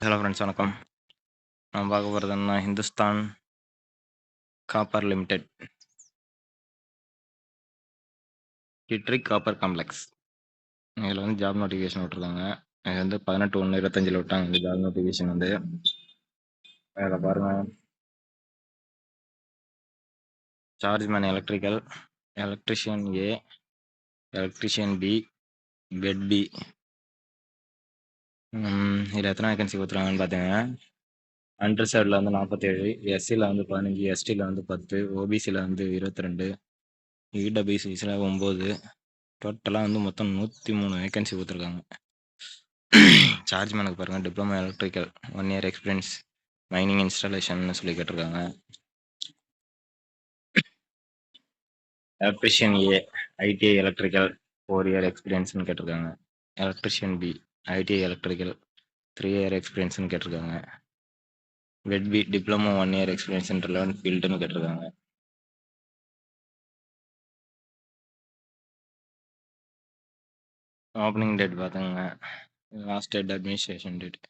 Hello friends வணக்கம். நான் பார்க்க போகிறது என்ன, Hindustan copper limited Khetri copper complex. இதில் வந்து ஜாப் நோட்டிஃபிகேஷன் விட்ருக்காங்க. இது வந்து 18/1/25 விட்டாங்க இந்த ஜாப் நோட்டிஃபிகேஷன் வந்து. அதில் பாருங்கள், சார்ஜ்மேன் எலக்ட்ரிக்கல், எலக்ட்ரிஷியன் ஏ, எலக்ட்ரிஷியன் பி, பெட் பி. இதில் எத்தனை வேகன்சி கொடுத்துருக்காங்கன்னு பார்த்தீங்கன்னா, அன்ரிசர்வ்டில் வந்து 47, எஸ்சியில் வந்து 15, எஸ்டியில் வந்து 10, ஓபிசியில் வந்து 22, இடபிள்யூசிஸில் 9. டோட்டலாக வந்து மொத்தம் 103 வேகன்சி கொடுத்துருக்காங்க. சார்ஜ்மேனுக்கு பாருங்கள், diploma electrical 1 year experience, mining installation சொல்லி கேட்டிருக்காங்க. Electrician A, ITI electrical 4 year எக்ஸ்பீரியன்ஸ்னு கேட்டிருக்காங்க. Electrician B, ITI electrical 3 year எக்ஸ்பீரியன்ஸ்னு கேட்டிருக்காங்க. வெட் B, diploma 1 year experience in relevant ஃபீல்டுன்னு கேட்டிருக்காங்க. ஓப்பனிங் டேட் பார்த்துங்க, லாஸ்ட் டேட் அட்மினிஸ்ட்ரேஷன் டேட்